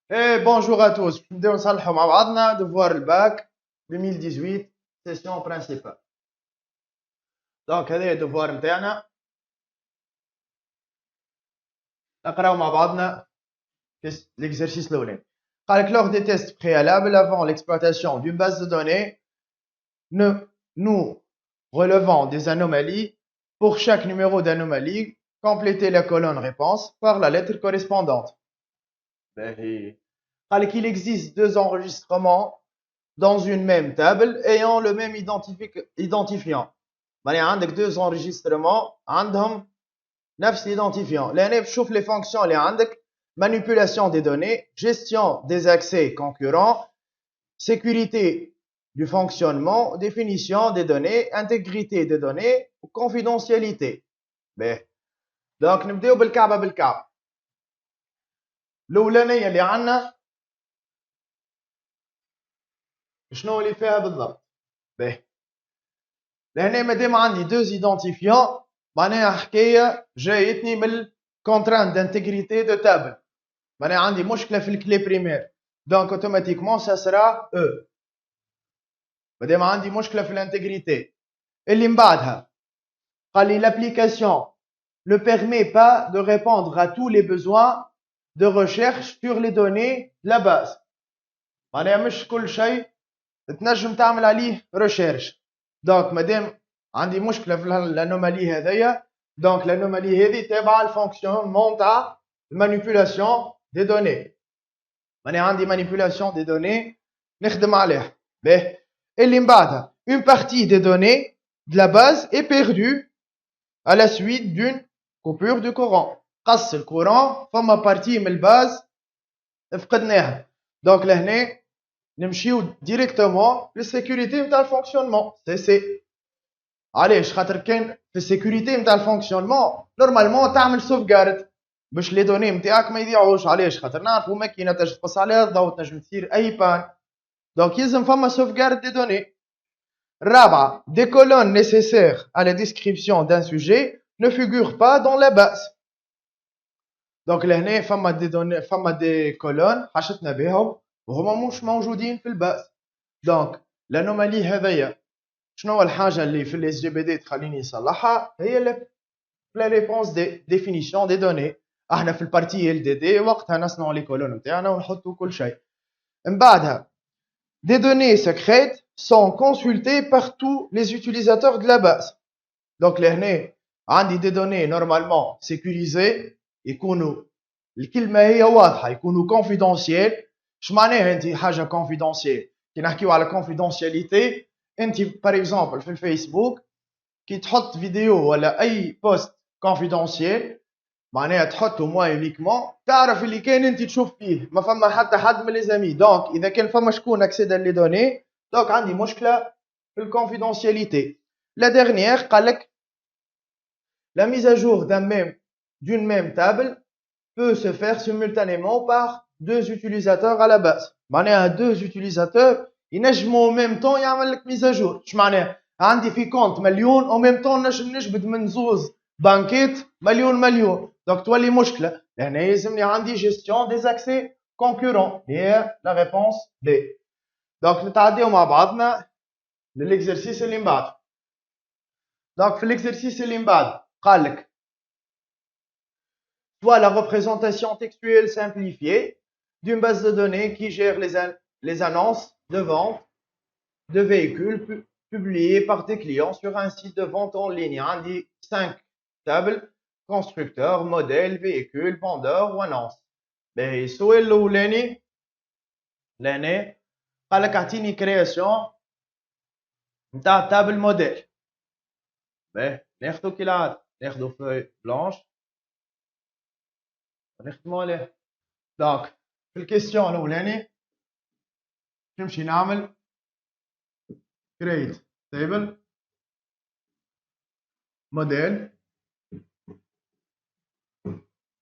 Et bonjour à tous. نبداو نصلحوا مع بعضنا devoir الباك 2018 session principale. دونك هذا devoir نتاعنا نقراو مع بعضنا l'exercice الاولاني. قال لك lors des tests préalables avant l'exploitation d'une base de données, nous relevons des anomalies. Pour chaque numéro d'anomalie, complétez la colonne réponse par la lettre correspondante. قال لك il existe deux enregistrements dans une même table ayant le même identifiant. معناها عندك deux enregistrements عندهم نفس l'identifiant. لهنا بشوف les fonctions اللي عندك: manipulation des données, gestion des accès concurrents, sécurité du fonctionnement, définition des données, intégrité des données ou confidentialité. باهي دونك نبداو بالكعبه بالكعبه. الاولانيه اللي عندنا شنو اللي فيها بالضبط؟ باهي لهنا مادام عندي دوز ايدونتيفيون معناها حكايه جايتني من الكونترانت دانتيغريتي دو تابل، معناها عندي مشكله في الكلي بريمير، دونك اوتوماتيكمون سا سرا او. مادام عندي مشكله في الانتيغريتي اللي من بعدها قال لي l'application ne permet pas de répondre à tous les besoins de recherche sur les données de la base. معناها مش كل شيء تنجم تعمل عليه ريشيرش. دونك مادام عندي مشكله في الانومالي هذيا، دونك الانومالي هذه تابعه الفونكسيونمون تاع المانيبيولاسيون دي دوني. معناها عندي مانيبيولاسيون دي دوني نخدم عليها. باهي اللي من بعدها une partie des données de la base est perdue à la suite d'une coupure du courant. قص الكورون فما بارتي من الباز فقدناها. دونك لهنا نمشيو ديريكتومون للسيكوريتي نتاع الفونكسيونمون سي سي. علاش؟ خاطر كان في السيكوريتي نتاع الفونكسيونمون نورمالمون تعمل سوفغارد باش لي دوني نتاعك ما يضيعوش. علاش؟ خاطر نعرفوا ماكينه تنجم تقص عليها الضوء، تنجم تصير اي بان، دونك يلزم فما سوفغارد دي دوني. الرابعه des colonnes nécessaires à la description d'un sujet ne figurent pas dans la base. دونك لهنا فما دي دوني، فما دي كولون حشتنا بهم وهما مش موجودين في الباس. دونك لانومالي هذيا شنو الحاجه اللي في الاس جي بي دي تخليني نصلحها؟ هي لا ريبونس دي ديفينيسيون دي دوني. احنا في البارتي ال دي دي وقتها نصنعوا لي كولون نتاعنا ونحطوا كل شيء. من بعدها des données secrètes sont consultées par tous les utilisateurs de la base. دونك لهنا عندي دي دوني نورمالمون سيكوريزي، يكونوا الكلمه هي واضحه، يكونوا كونفيدونسيال. اش معناها انت حاجه كونفيدونسيال؟ كي نحكيو على كونفيدونسياليتي، انت باغ اكزومبل في الفيسبوك كي تحط فيديو ولا اي بوست كونفيدونسيال معناها تحطه موا يونيكمون تعرف اللي كان انت تشوف فيه، ما فما حتى حد من لي زامي. دونك اذا كان فما شكون اكسيد لي دوني، دونك عندي مشكله في الكونفيدونسياليتي. لا ديرنيير قال لك la mise à jour d'une même table peut se faire simultanément par deux utilisateurs à la base. معناها deux utilisateurs ينجموا en même temps يعمل لك mise à jour. اش معناها؟ عندي في كونت مليون en même temps نجم نجبد من زوز بانكيت مليون. دونك تولي مشكله. لهنا يلزمني عندي gestion des accès concurrents. هي la réponse B. دونك نتعداو مع بعضنا للاكزرسيس اللي من بعد. دونك في الاكزرسيس اللي من بعد قال لك soit la représentation textuelle simplifiée d'une base de données qui gère les annonces de vente de véhicules publiés par des clients sur un site de vente en ligne. عندي 5 tables: constructeur, modèle, véhicule, vendeur ou annonce. باهي السؤال الاولاني لهنا قال لك اعطيني كرياسيون نتاع تابل موديل. باهي ناخذو كالعاده، ناخذو فوي بلانش ونخدمو عليه. دونك في الكيستيون الاولاني نمشي نعمل create table modèle.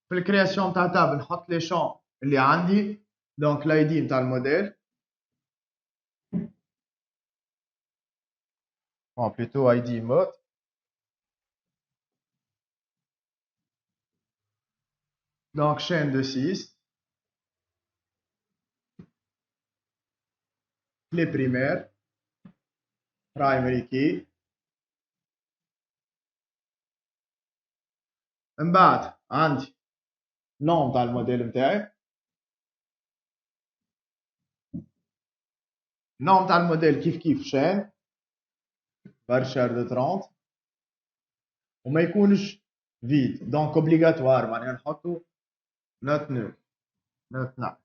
في الكرياسيون تاع تابل نحط لي شون اللي عندي، دونك الاي دي نتاع الموديل او بلوتو اي دي مود. دونك chaîne de 6 كلي بريمير برايمري كي. من بعد عندي نوم تاع الموديل نتاعي. النوم تاع الموديل كيف شان فارشار دو 30 وما يكونش فيد دونك اوبليغاتوار معناها نحطو نوت نو نوت نعم.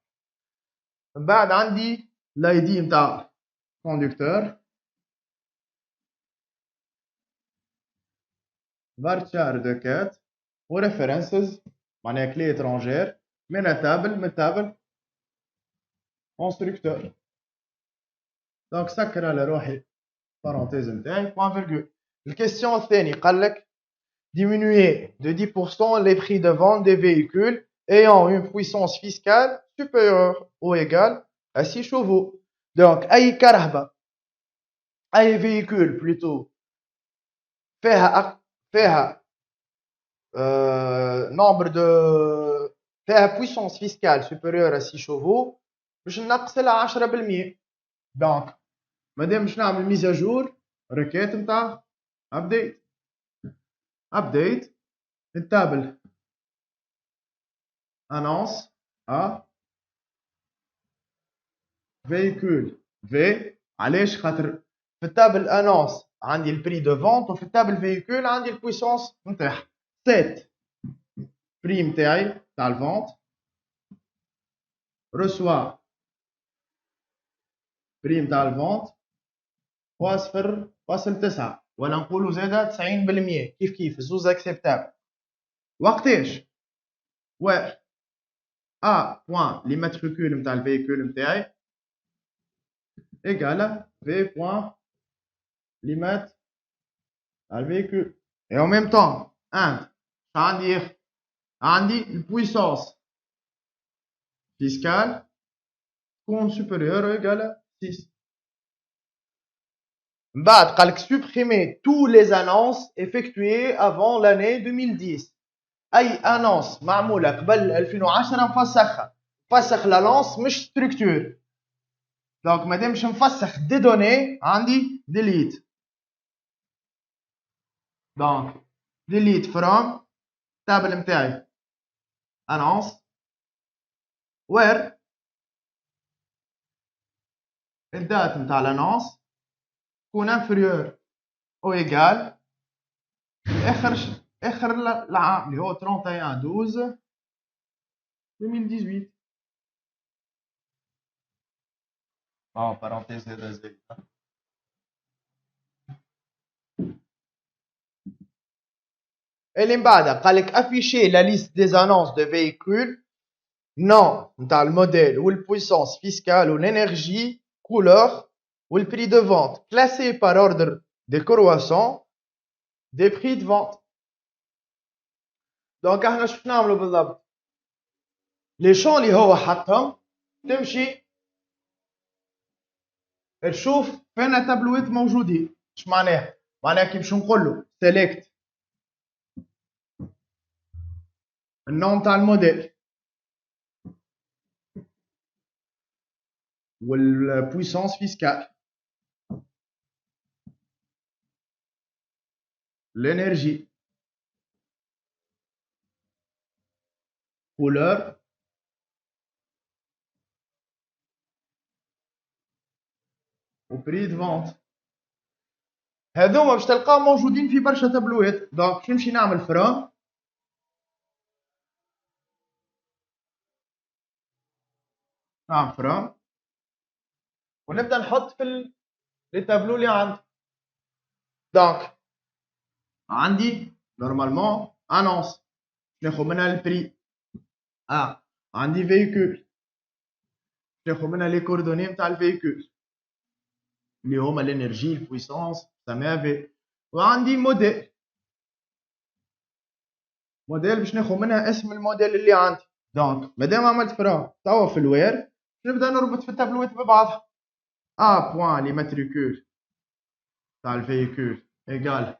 من بعد عندي الاي دي نتاع كوندكتور فارشار دو كات وريفرنسز معناها كلي اترونجير من تابل كونستركتور. دونك سكر على روحي بارونتيز نتاعي بوان فيرغول. الكيستيون الثاني قال لك diminuer de 10% les prix de vente des véhicules ayant une puissance fiscale supérieure ou égale à 6 chevaux. Donc أي كرهبة أي véhicule plutôt فيها nombre de فيها puissance fiscale supérieure à 6 chevaux باش نقص لها 10%. دونك مادام باش نعمل ميزاجور ركات نتاع update التابل annonce à véhicule V. علاش خاطر في التابل annonce عندي البري دو فونت وفي التابل فيكول عندي البويسونس نتاعها 7 بري نتاعي تاع الفونت رسوا بري نتاع الفونت وصفر فاصل 9 ولا نقولوا زاده 90% كيف الزوز اكسبتابل. وقتاش و ا بوان لي ماتريكول نتاع الفيكول نتاعي ايغال في بوان لي مات تاع الفيكول اي او ميم طون عندي البويسونس فيسكال تكون supérieure ou égale à 6. من بعد قال لك supprimer tous les annonces effectuées avant l'année 2010. اي انونس معموله قبل 2010 نفسخ لانونس مش ستركتور. دونك مادام باش نفسخ دي دوني عندي ديليت. دونك ديليت فروم تابل نتاعي انونس وير الدات نتاع لانونس تكون انفيريور او ايغال اخر العام اللي هو 31/12/2018. parenthèse هذا اللي من بعدها قال لك afficher la liste des annonces de véhicules nom نتاع الموديل والبويسونس فيسكال والانرجي couleur والprix de vente classé par ordre décroissant des prix de vente. دونك احنا شو نعملوا بالضبط؟ لي شون اللي هو حطهم تمشي تشوف فين تابلوات موجودين. اش معناها؟ معناها كي باش نقول له سيليكت النوم تاع الموديل والبويسونس فيسكال l'énergie couleur و prix de vente. هذوما باش تلقاهم موجودين في برشا تابلوات. دونك باش نمشي نعمل فرا ونبدا نحط في لي تابلو اللي عندي. دونك عندي نورمالمون انونس ناخذ منها البري عندي فيكول ناخذ منها لي كوردوني نتاع الفيكول اللي هما الانرجي البويسونس سماها في. وعندي موديل باش ناخذ منها اسم الموديل اللي عندي. دونك مادام عملت فرا توا في الوير نبدا نربط في التابلوات ببعضها. بوان لي ماتريكول تاع الفيكول ايغال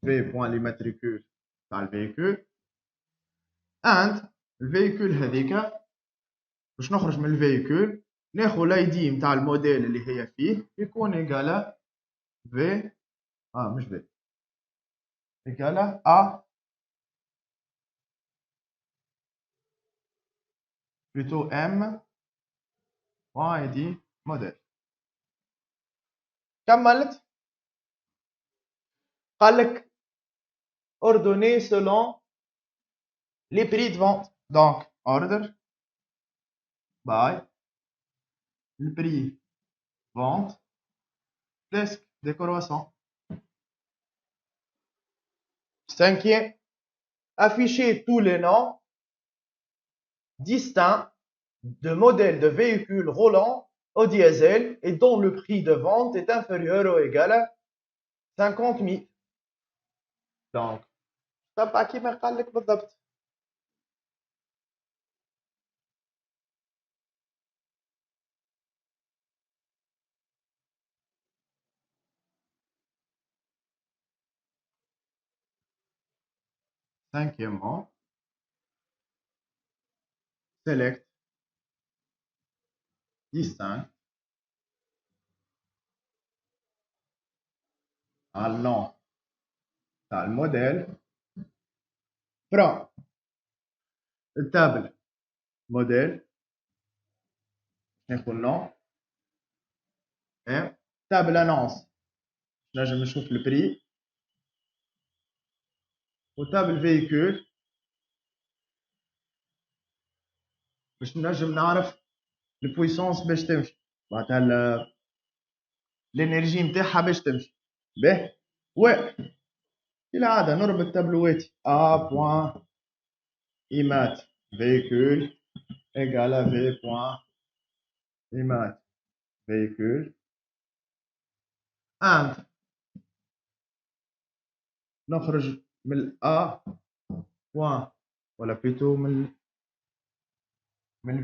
في بوان لي ماتريكول تاع الفيكول اند الفيكول هذيك باش نخرج من الفيكول ناخذ الاي دي نتاع الموديل اللي هي فيه يكون ايكالا في مش في ايكالا ا بلوتو ام واي دي موديل. كملت قال لك ordonné selon les prix de vente. Donc order by le prix vente desk des croissants. Cinquième, afficher tous les noms distincts de modèles de véhicules roulants au diesel et dont le prix de vente est inférieur ou égal à 50 000. Donc, تبع كيما قال لك بالضبط. Cinquièmement, select distinct allant dans le modèle. Prends le table modèle, ناخذ nom et table annonce. نجم نشوف le prix و table véhicule باش نجم نعرف البويسونس باش تمشي معناتها الانرجي نتاعها باش تمشي. باهي و كالعادة نربط تابلواتي A point IMAT véhicule égale à V point IMAT véhicule and نخرج من A point ولا بلوتو من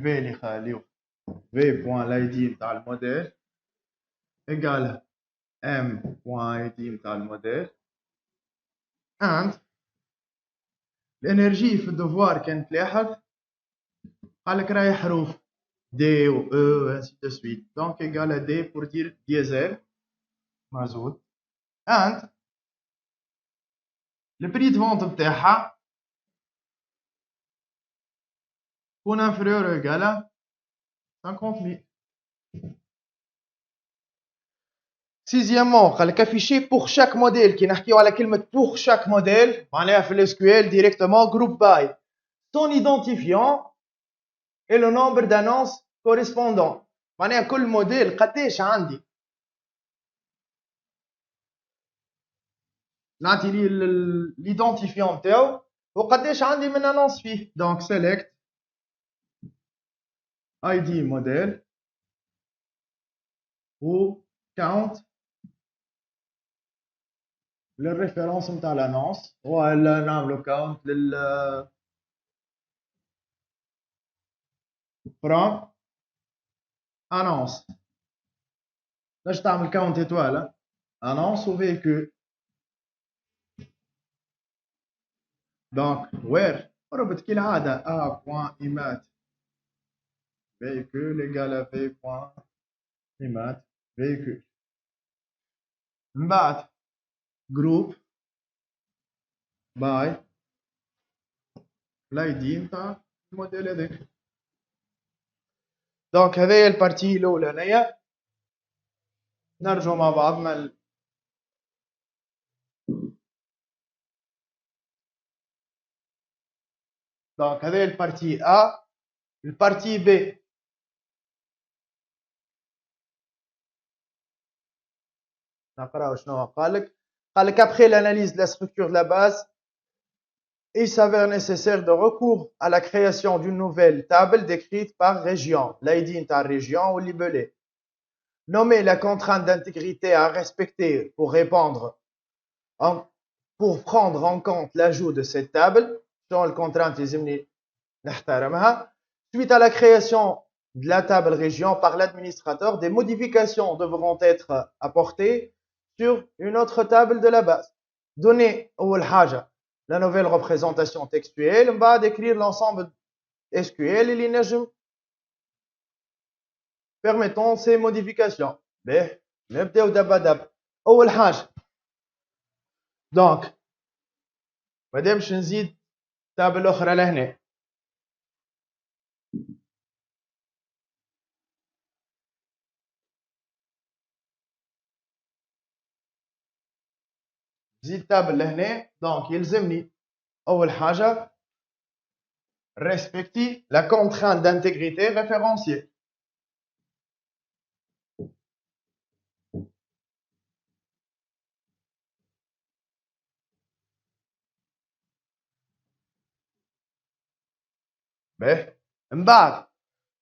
V اللي خاليه V point l'ID نتاع الموديل égale M point ID نتاع الموديل and الانرجي في الدوفوار كان تلاحظ قالك راهي حروف دي و او ainsi de suite donc égale à D pour dire diesel مازوت and le prix de vente نتاعها يكون inférieur ou égal à 50 000. Sixièmement, قال لك afficher pour chaque modèle كي نحكيو على كلمة pour chaque modèle معناها في الSQL directement group by son identifiant et le nombre d'annonces correspondant. معناها كل موديل قداش عندي نعطي لي l'identifiant نتاعو وقداش عندي من annonce فيه. Donc select ID modèle ou count للريفيرونس نتاع الانونس ولا نعملو كاونت لل from annonce. باش تعمل كاونت ايتوال annonce و véhicule. دونك where ربط كالعادة A point IMAT véhicule égale à V point IMAT véhicule. من بعد group by l'ID نتاع الموديل هذاك. دونك هذايا البارتي الأولانية. نرجعو مع بعضنا دونك هذايا البارتي A. البارتي B نقراو شنو قالك. قالك après l'analyse de la structure de la base, il s'avère nécessaire de recours à la création d'une nouvelle table décrite par région. l'ID نتاع الريجيون واللي belé. Nommer la contrainte d'intégrité à respecter pour prendre en compte l'ajout de cette table. شنو الكونترانت لازمني نحترمها. Suite à la création de la table région par l'administrateur, des modifications devront être apportées sur une autre table de la base. Donner أول حاجة la nouvelle représentation textuelle, on va décrire l'ensemble SQL اللي نجم permettant ces modifications. باهي نبداو دبا دبا. أول حاجة دونك مادامش نزيد تابل أخرى لهنا. زيد تابل لهنا دونك يلزمني أول حاجة respecter la contrainte d'intégrité référentielle. باهي من بعد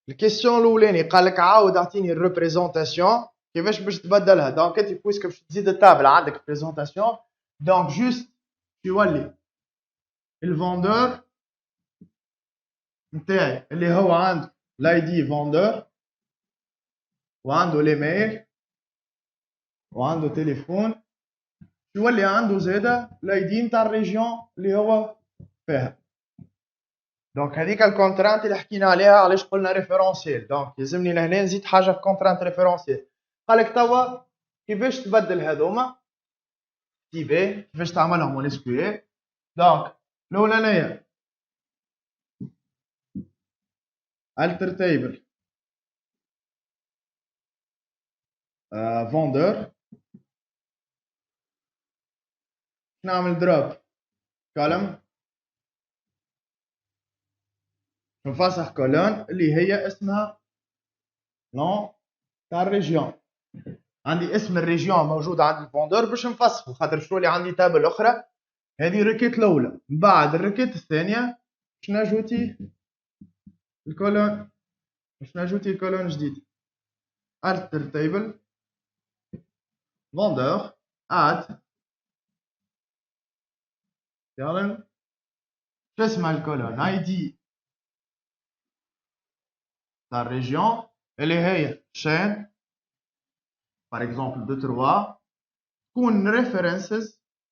الكيستيون الاولاني قال لك عاود اعطيني الريبريزونطاسيون كيفاش باش تبدلها. دونك انت بويسك باش تزيد التابل عندك بريزونطاسيون دونك جوست تولي الفوندور نتاعي اللي هو عنده لاي دي فوندور وعنده ليميل وعنده تليفون يولي عنده زاده لاي دي نتاع الريجيون اللي هو فيها. دونك هذيك الكونترانت اللي حكينا عليها علاش قلنا ريفيرونسيال. دونك يلزمني لهنا نزيد حاجه في كونترانت ريفيرونسيال. قالك توا كيفاش تبدل هذوما تيبي كيفاش تعملهم اون اس كيو ال. دونك الاولانيه alter table فوندور نعمل دروب كولم نفسح كولون اللي هي اسمها نون تاع الريجيون. عندي اسم الريجيون موجود عند الفوندور باش نفسخه خاطر شنو اللي عندي تابل اخرى. هذه الريكيت الاولى. من بعد الريكيت الثانيه باش نجوتي الكولون باش نجوتي الكولون جديد alter table vendeur add يلا شو اسمها الكولون اي دي تاع الريجيون اللي هي chaîne par exemple de 3 تكون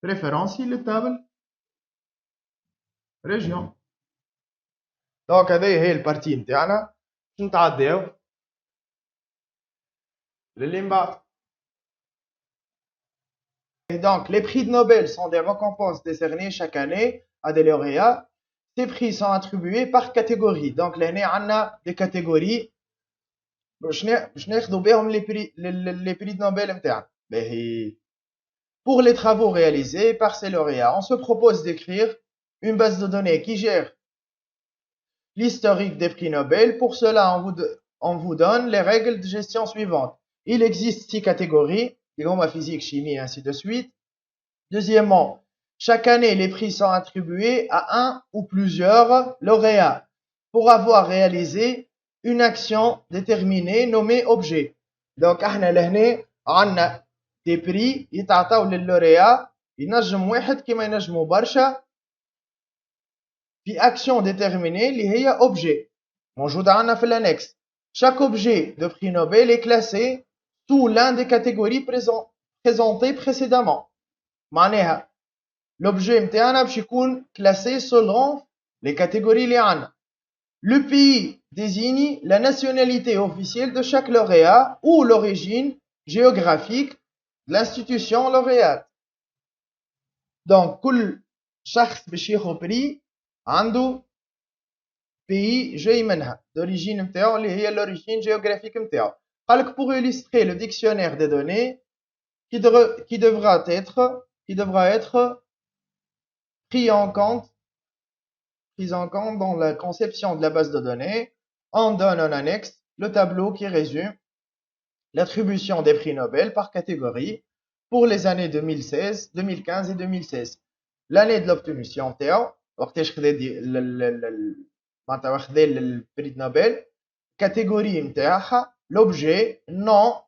références للتابل ريجيون. دونك هذه هي البارتي نتاعنا باش نتعداو للي من بعد. Et donc, les prix de Nobel sont des récompenses décernées chaque année à des lauréats. Ces prix sont attribués par catégorie. Donc, l'année, on a des catégories. باش ناخذوا بهم les prix de Nobel نتاعنا. Pour les travaux réalisés par ces lauréats, on se propose d'écrire une base de données qui gère l'historique des prix Nobel. Pour cela, on vous donne les règles de gestion suivantes. Il existe 6 catégories, la physique, chimie, ainsi de suite. Deuxièmement, chaque année, les prix sont attribués à un ou plusieurs lauréats pour avoir réalisé une action déterminée nommée objet. Donc, احنا لهنا عندنا des prix يتعطاو للlauréat ينجم واحد كيما ينجموا برشا في action déterminée اللي هي objet موجودة عندنا في l'annexe. Chaque objet de prix Nobel est classé sous l'un des catégories présentées précédemment. معناها l'objet نتاعنا باش يكون classé selon les catégories اللي عندنا. Le pays désigne la nationalité officielle de chaque lauréat ou l'origine géographique de l'institution lauréate. Donc كل شخص باش ياخذ بري عنده pays جاي منها d'origine نتاعو اللي هي l'origine géographique نتاعو. قالك pour illustrer le dictionnaire des données qui devra être pris en compte dans la conception de la base de données, on donne en annexe le tableau qui résume l'attribution des prix Nobel par catégorie pour les années 2016, 2015 et 2016. L'année de l'obtention نتاعو وقتاش خذا البري نوبل catégorie نتاعها l'objet nom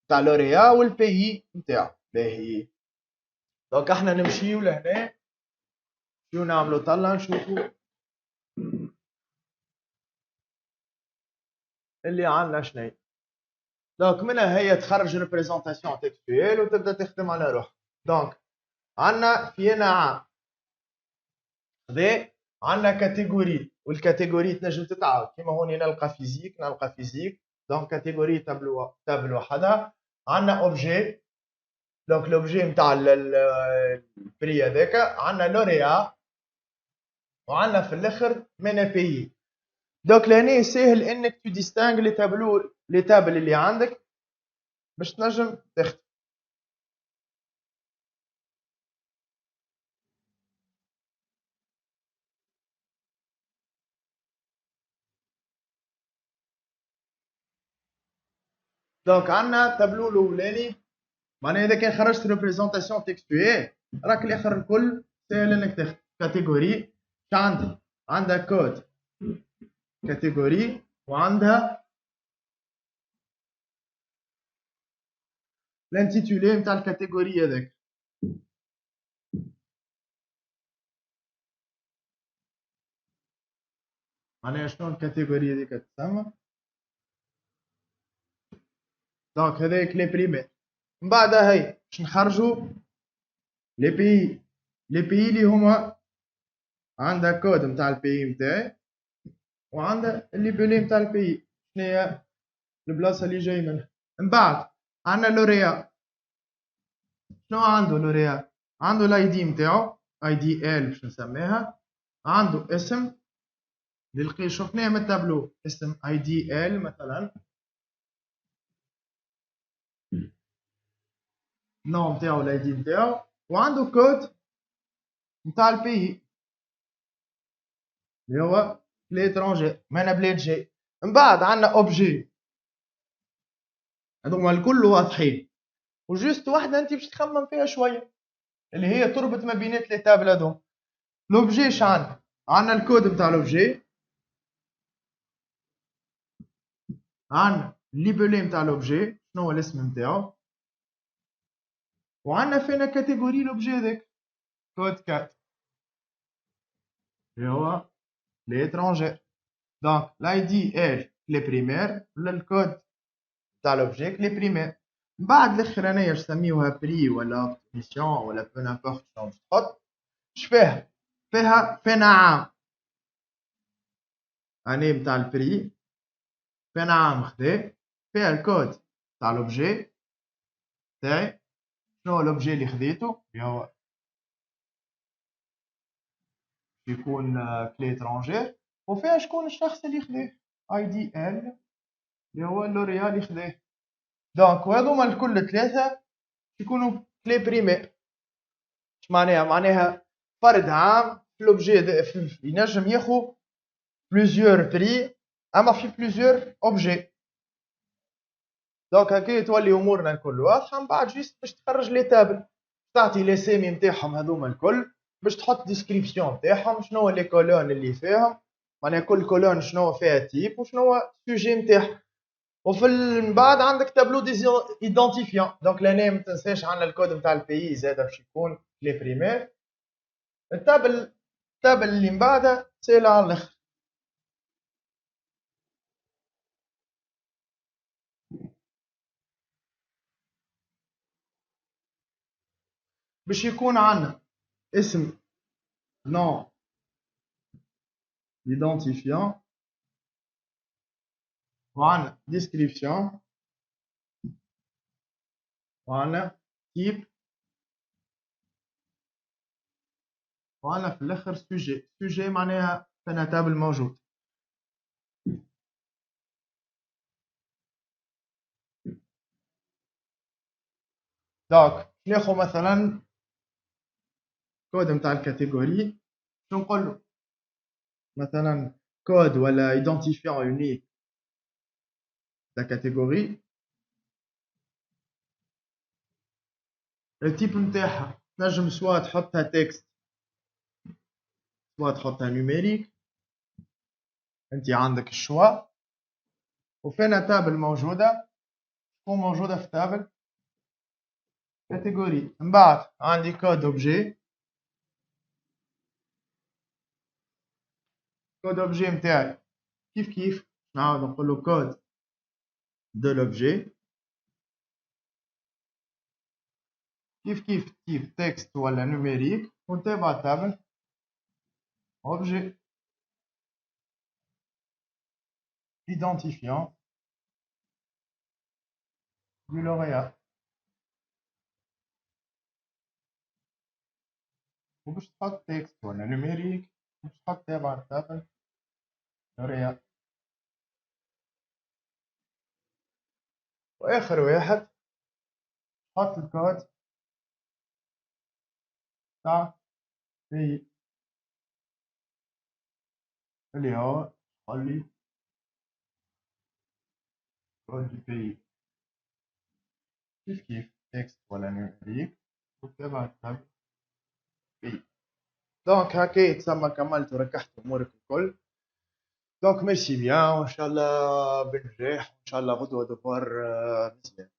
تاع lauréat والبيي نتاعو. باهي دونك احنا نمشيو لهنا شنو نعملو طلع نشوفو اللي عندنا شنو. دونك منها هي تخرج ريبريزونطاسيون تكستويل وتبدا تخدم على روحك. دونك عندنا في هنا عام خذا عندنا كاتيجوري والكاتيجوري تنجم تتعاود كيما هوني نلقى فيزيك دونك كاتيجوري تابل وحدها. عندنا اوبجي، دونك لوبجي نتاع البري هذاك. عندنا لوريا، وعندنا في الاخر من بي. دونك لهنا ساهل انك تو ديستانغ لي تابل اللي عندك باش تنجم تخدم. دونك عندنا التابلو الاولاني، معناها اذا كان خرجت ريبريزونطاسيون تكستويل راك الاخر الكل ساهل انك تخدم. كاتيجوري عندي عندها كود كاتيجوري وعندها الانتيتولي نتاع الكاتيجوري هذاك. معناها شنو الكاتيجوري هذيك تسمى. دونك هذاك لي بريمير. من بعدها هي باش نخرجوا لي بي اللي هما عندها كود نتاع البي نتاعي وعندها الليبلي نتاع البي شنو هي البلاصه اللي جاي منها. من بعد عندنا لوريا. شنو عنده لوريا؟ عنده الاي دي نتاعو، اي دي ال باش نسميها. عنده اسم اللي شفناه من التابلو، اسم اي دي ال مثلا، النوم نتاعو الاي دي نتاعو، وعنده كود نتاع البي اللي هو ليترونجي من بلاد جاي. من بعد عندنا اوبجي، هذوما الكل واضحين، وجوست واحده انت باش تخمم فيها شويه اللي هي تربط ما بينات لي تابل هذوما. لوبجي اش عندنا؟ عندنا الكود نتاع لوبجي، عندنا الليبلي نتاع لوبجي شنو هو الاسم نتاعو، وعندنا فينا كاتيجوري لوبجي هذاك كود 4 اللي هو ليترونجي. دونك لاي دي ال كلي بريمير ولا الكود تاع لوبجي كلي بريمير. من بعد الاخرانيه نسميوها بري ولا ميسيون ولا بو نامبورت شنو باش تحط. اش فيها؟ فينا عام، اني نتاع البري، فينا عام خذا، فيها الكود تاع لوبجي تاعي شنو هو لوبجي اللي خذيته اللي هو يكون كلي ترونجير، وفيها شكون الشخص اللي خذاه اي دي ال اللي هو لوريا اللي خذاه. دونك وهذوما الكل ثلاثه يكونوا كلي بريمير. اش معناها؟ معناها فرد عام في لوبجي ينجم ياخذ بليزيور بري اما في بليزيور اوبجي. دونك هكا تولي امورنا الكل واضحه. من بعد جيست باش تخرج لي تابل، تعطي لي سيمي نتاعهم هذوما الكل، باش تحط ديسكريبسيون نتاعهم شنو هو لي كولون اللي فيهم، معناها كل كولون شنو فيها تيب وشنو هو السوجي نتاعها. وفي من بعد عندك تابلو دي ايدونتيفيون. دونك لهنا ما تنساش عندنا الكود نتاع البي زاد باش يكون لي بريمير. التابل اللي من بعدها سهله على الاخر. باش يكون عندنا اسم نون identifiant وعندنا description وعندنا type وعندنا في الاخر sujet معناها فينا تابل موجود. دونك ناخذ مثلا كود نتاع الكاتيجوري، شنو نقول له مثلا كود ولا identifiant unique دا كاتيجوري. التيب نتاعها تنجم سوا تحطها تكست سوا تحطها نيميريك، انت عندك الشوا. وفينا تابل موجوده، تكون موجوده في تابل كاتيجوري. من بعد عندي كود اوبجي، كود اوبجي نتاعي كيف نعاود نقول له كود دو لوبجي، كيف تيب تكست ولا نوميريك، ونتابع تابل اوبجي identifiant du lauréat. وباش تحط تكست ولا نوميريك باش تحط تابع التابل lauréat. وآخر واحد حط الكود تاع في اللي هو خلي كود دي بي كيف تكست ولا نوميريك وتابع التابل بي. دونك هكا يتسمى كملت وركحت امورك الكل. دونك ماشي بيان وان شاء الله بالنجاح وان شاء الله غدوه دفار مزيان.